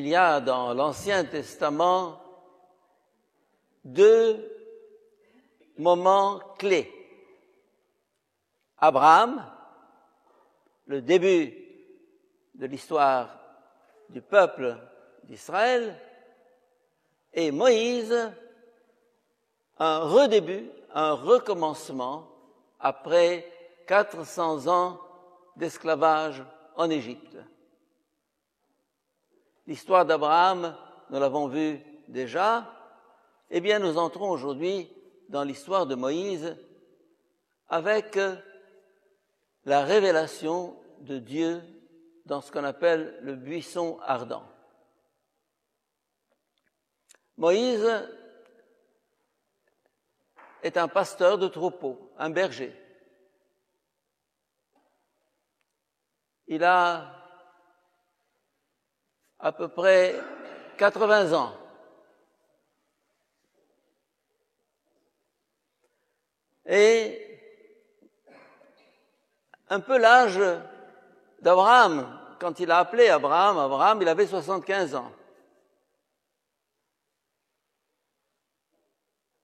il y a dans l'Ancien Testament deux moments clés. Abraham, le début de l'histoire du peuple d'Israël, et Moïse, un redébut, un recommencement après 400 ans d'esclavage en Égypte. L'histoire d'Abraham, nous l'avons vu déjà, eh bien nous entrons aujourd'hui dans l'histoire de Moïse avec la révélation de Dieu dans ce qu'on appelle le buisson ardent. Moïse est un pasteur de troupeaux, un berger. Il a à peu près 80 ans. Et un peu l'âge d'Abraham. Quand il a appelé Abraham, il avait 75 ans.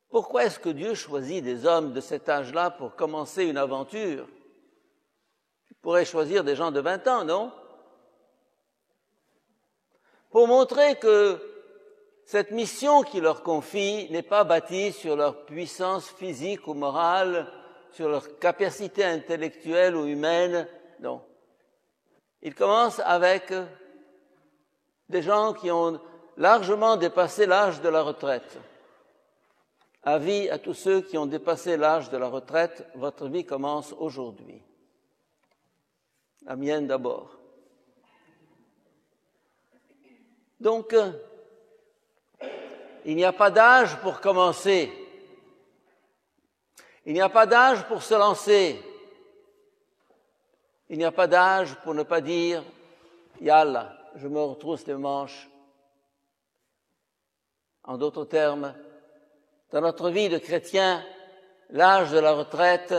Pourquoi est-ce que Dieu choisit des hommes de cet âge-là pour commencer une aventure? Il pourrait choisir des gens de 20 ans, non? Pour montrer que cette mission qu'il leur confie n'est pas bâtie sur leur puissance physique ou morale, sur leur capacité intellectuelle ou humaine, non. Il commence avec des gens qui ont largement dépassé l'âge de la retraite. Avis à tous ceux qui ont dépassé l'âge de la retraite, votre vie commence aujourd'hui. La mienne d'abord. Donc, il n'y a pas d'âge pour commencer. Il n'y a pas d'âge pour se lancer. Il n'y a pas d'âge pour ne pas dire « Yallah, je me retrousse les manches ». En d'autres termes, dans notre vie de chrétien, l'âge de la retraite,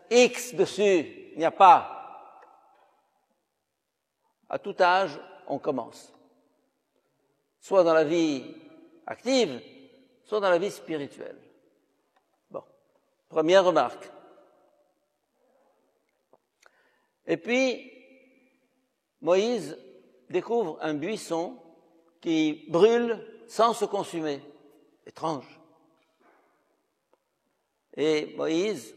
X dessus, il n'y a pas. À tout âge, on commence. Soit dans la vie active, soit dans la vie spirituelle. Bon, première remarque. Et puis, Moïse découvre un buisson qui brûle sans se consumer. Étrange. Et Moïse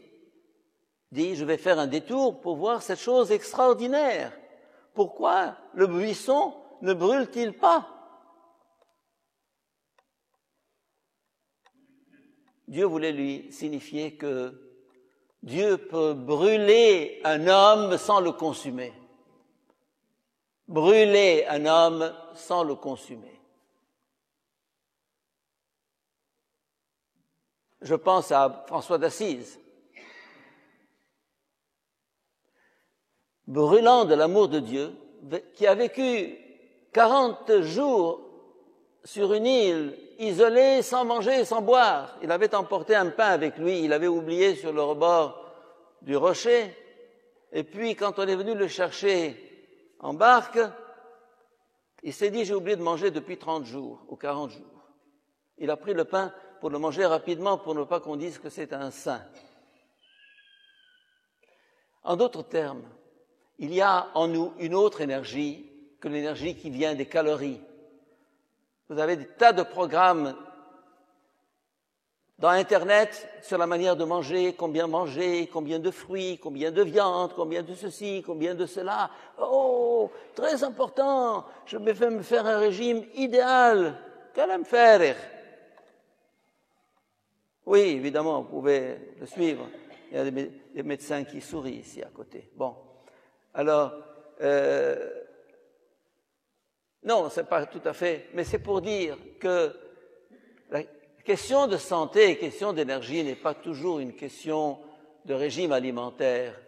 dit, je vais faire un détour pour voir cette chose extraordinaire. Pourquoi le buisson ne brûle-t-il pas? Dieu voulait lui signifier que Dieu peut brûler un homme sans le consumer. Brûler un homme sans le consumer. Je pense à François d'Assise. Brûlant de l'amour de Dieu, qui a vécu 40 jours sur une île, isolé, sans manger et sans boire. Il avait emporté un pain avec lui, il l'avait oublié sur le rebord du rocher. Et puis, quand on est venu le chercher en barque, il s'est dit, j'ai oublié de manger depuis 30 jours ou 40 jours. Il a pris le pain pour le manger rapidement, pour ne pas qu'on dise que c'est un saint. En d'autres termes, il y a en nous une autre énergie que l'énergie qui vient des calories. Vous avez des tas de programmes dans Internet sur la manière de manger, combien de fruits, combien de viande, combien de ceci, combien de cela. Oh, très important, je vais me faire un régime idéal. Kalam farir. Oui, évidemment, vous pouvez le suivre. Il y a des médecins qui sourient ici à côté. Bon, alors, non, c'est pas tout à fait, mais c'est pour dire que la question de santé et question d'énergie n'est pas toujours une question de régime alimentaire.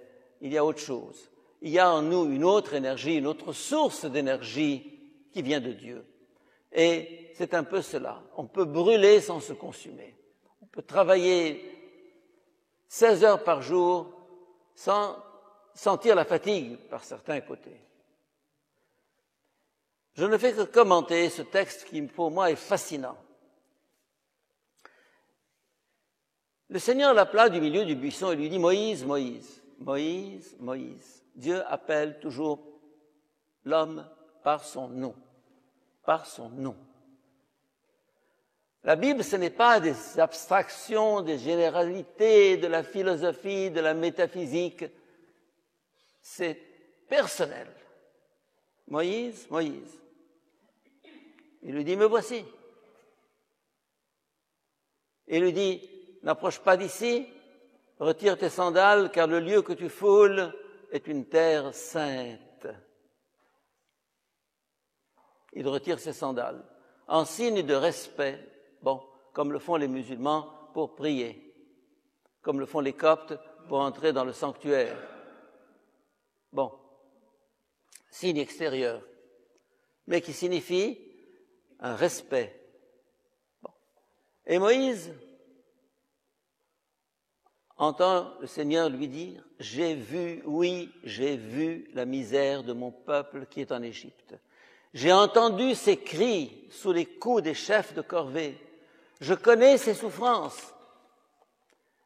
Il y a autre chose. Il y a en nous une autre énergie, une autre source d'énergie qui vient de Dieu. Et c'est un peu cela. On peut brûler sans se consumer. On peut travailler 16 heures par jour sans sentir la fatigue par certains côtés. Je ne fais que commenter ce texte qui, pour moi, est fascinant. Le Seigneur l'appela du milieu du buisson et lui dit « Moïse, Moïse, Moïse, Moïse ». Dieu appelle toujours l'homme par son nom, par son nom. La Bible, ce n'est pas des abstractions, des généralités, de la philosophie, de la métaphysique. C'est personnel. Moïse, Moïse. Il lui dit, me voici. Il lui dit, n'approche pas d'ici, retire tes sandales, car le lieu que tu foules est une terre sainte. Il retire ses sandales, en signe de respect, bon, comme le font les musulmans pour prier, comme le font les Coptes pour entrer dans le sanctuaire. Bon, signe extérieur, mais qui signifie un respect. Bon. Et Moïse entend le Seigneur lui dire, j'ai vu, oui, j'ai vu la misère de mon peuple qui est en Égypte. J'ai entendu ses cris sous les coups des chefs de corvée. Je connais ses souffrances.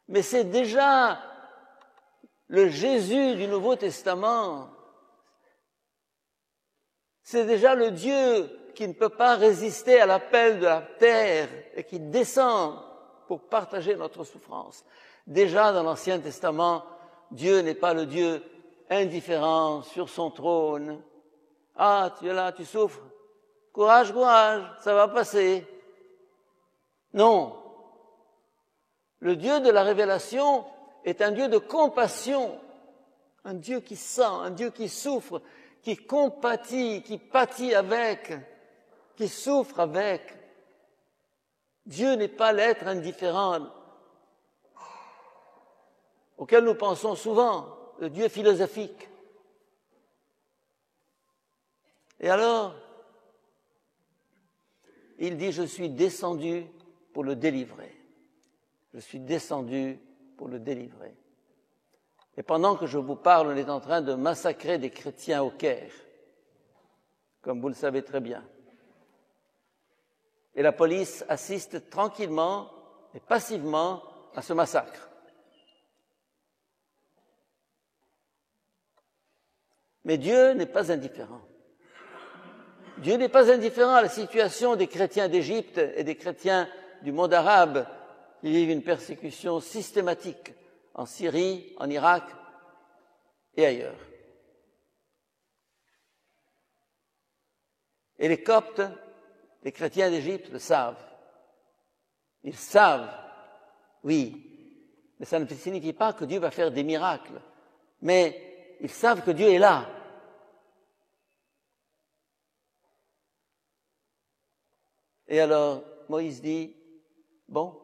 Mais c'est déjà le Jésus du Nouveau Testament. C'est déjà le Dieu qui ne peut pas résister à l'appel de la terre et qui descend pour partager notre souffrance. Déjà dans l'Ancien Testament, Dieu n'est pas le Dieu indifférent sur son trône. Ah, tu es là, tu souffres. Courage, courage, ça va passer. Non. Le Dieu de la révélation est un Dieu de compassion, un Dieu qui sent, un Dieu qui souffre, qui compatit, qui pâtit avec, qui souffre avec. Dieu n'est pas l'être indifférent auquel nous pensons souvent, le Dieu philosophique. Et alors, il dit, je suis descendu pour le délivrer. Je suis descendu pour le délivrer. Et pendant que je vous parle, on est en train de massacrer des chrétiens au Caire, comme vous le savez très bien. Et la police assiste tranquillement et passivement à ce massacre. Mais Dieu n'est pas indifférent. Dieu n'est pas indifférent à la situation des chrétiens d'Égypte et des chrétiens du monde arabe qui vivent une persécution systématique en Syrie, en Irak et ailleurs. Et les Coptes, les chrétiens d'Égypte le savent. Ils savent, oui, mais ça ne signifie pas que Dieu va faire des miracles. Mais ils savent que Dieu est là. Et alors, Moïse dit, bon,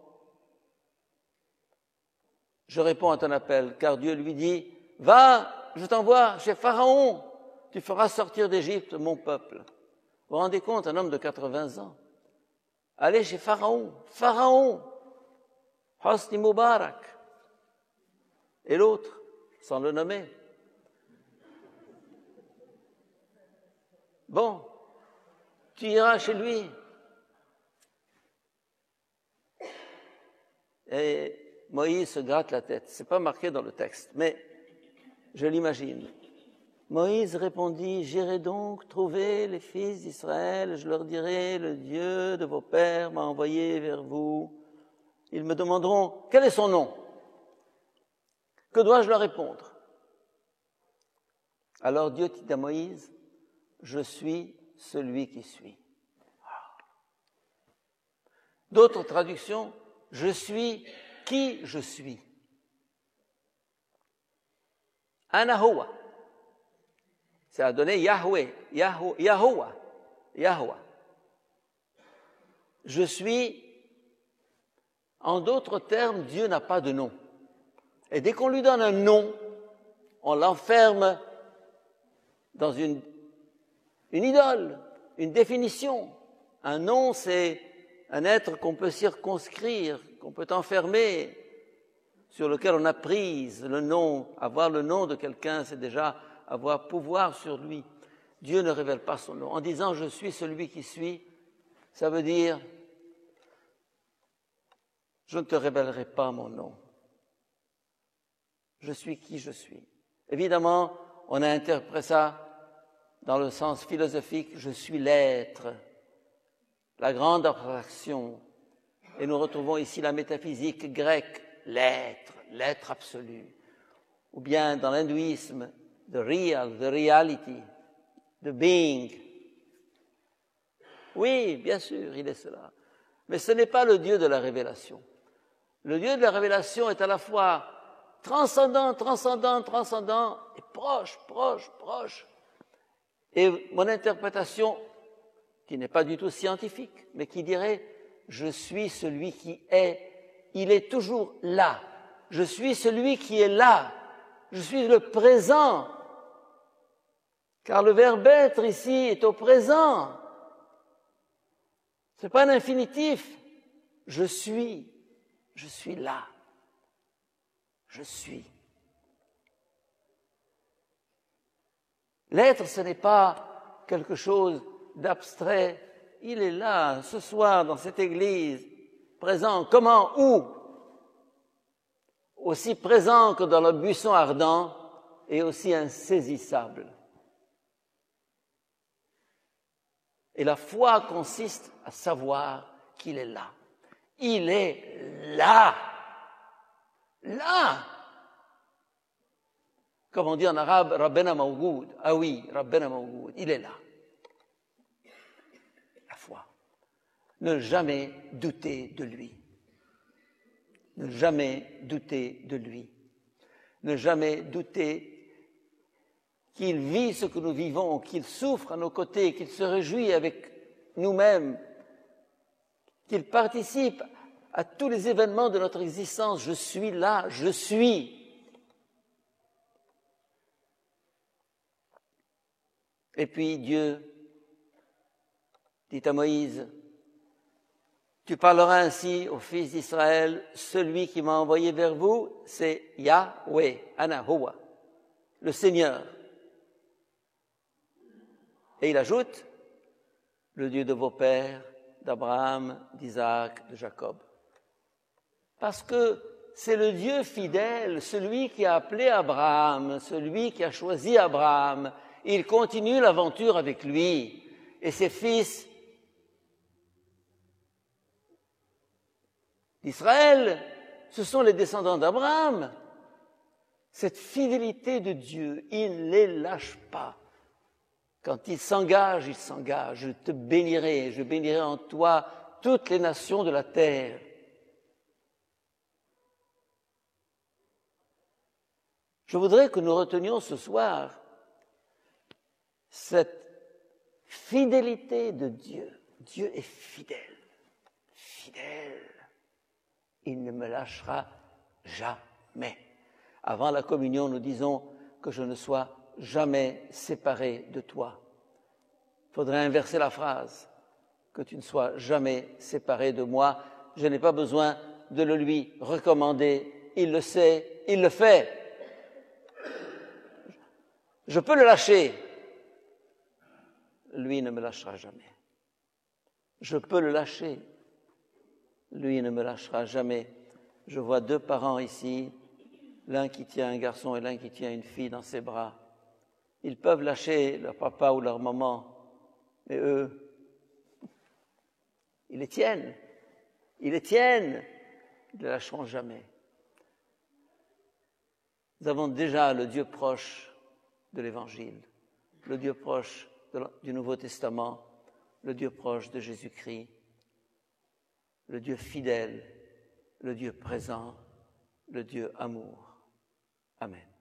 je réponds à ton appel, car Dieu lui dit, va, je t'envoie chez Pharaon, tu feras sortir d'Égypte mon peuple. Vous vous rendez compte, un homme de 80 ans, allez chez Pharaon, Hosni Moubarak, et l'autre, sans le nommer. Bon, tu iras chez lui. Et Moïse se gratte la tête. C'est pas marqué dans le texte, mais je l'imagine. Moïse répondit, j'irai donc trouver les fils d'Israël, je leur dirai, le Dieu de vos pères m'a envoyé vers vous. Ils me demanderont, quel est son nom? Que dois-je leur répondre? Alors Dieu dit à Moïse, je suis celui qui suis. D'autres traductions, je suis qui je suis. Ana huwa. Ça a donné Yahweh, Yahuwah. Je suis, en d'autres termes, Dieu n'a pas de nom. Et dès qu'on lui donne un nom, on l'enferme dans une idole, une définition. Un nom, c'est un être qu'on peut circonscrire, qu'on peut enfermer, sur lequel on a prise le nom. Avoir le nom de quelqu'un, c'est déjà avoir pouvoir sur lui. Dieu ne révèle pas son nom. En disant « je suis celui qui suis », ça veut dire « je ne te révélerai pas mon nom. Je suis qui je suis ». Évidemment, on a interprété ça dans le sens philosophique « je suis l'être », la grande abstraction. Et nous retrouvons ici la métaphysique grecque, l'être, l'être absolu. Ou bien dans l'hindouisme, the real, the reality, the being. Oui, bien sûr, il est cela. Mais ce n'est pas le Dieu de la révélation. Le Dieu de la révélation est à la fois transcendant, transcendant, transcendant, et proche, proche, proche. Et mon interprétation, qui n'est pas du tout scientifique, mais qui dirait « je suis celui qui est », il est toujours là. Je suis celui qui est là. Je suis le présent. Car le verbe être ici est au présent. Ce n'est pas un infinitif. Je suis là. Je suis. L'être, ce n'est pas quelque chose d'abstrait. Il est là, ce soir, dans cette église, présent. Comment? Où? Aussi présent que dans le buisson ardent et aussi insaisissable. Et la foi consiste à savoir qu'il est là. Il est là. Là. Comme on dit en arabe, Rabbena Mawgoud. Ah oui, Rabbena Mawgoud. Il est là. La foi. Ne jamais douter de lui. Ne jamais douter de lui. Ne jamais douter qu'il vit ce que nous vivons, qu'il souffre à nos côtés, qu'il se réjouit avec nous-mêmes, qu'il participe à tous les événements de notre existence. Je suis là, je suis. Et puis Dieu dit à Moïse, tu parleras ainsi aux fils d'Israël, celui qui m'a envoyé vers vous, c'est Yahweh, Anahoua, le Seigneur. Et il ajoute, le Dieu de vos pères, d'Abraham, d'Isaac, de Jacob. Parce que c'est le Dieu fidèle, celui qui a appelé Abraham, celui qui a choisi Abraham. Il continue l'aventure avec lui. Et ses fils d'Israël, ce sont les descendants d'Abraham. Cette fidélité de Dieu, il ne les lâche pas. Quand il s'engage, il s'engage. Je te bénirai, je bénirai en toi toutes les nations de la terre. Je voudrais que nous retenions ce soir cette fidélité de Dieu. Dieu est fidèle, fidèle. Il ne me lâchera jamais. Avant la communion, nous disons que je ne sois jamais séparé de toi. Il faudrait inverser la phrase, que tu ne sois jamais séparé de moi. Je n'ai pas besoin de le lui recommander. Il le sait, il le fait. Je peux le lâcher. Lui ne me lâchera jamais. Je peux le lâcher. Lui ne me lâchera jamais. Je vois deux parents ici, l'un qui tient un garçon et l'un qui tient une fille dans ses bras. Ils peuvent lâcher leur papa ou leur maman, mais eux, ils les tiennent. Ils les tiennent. Ils ne les lâcheront jamais. Nous avons déjà le Dieu proche de l'Évangile, le Dieu proche du Nouveau Testament, le Dieu proche de Jésus-Christ, le Dieu fidèle, le Dieu présent, le Dieu amour. Amen.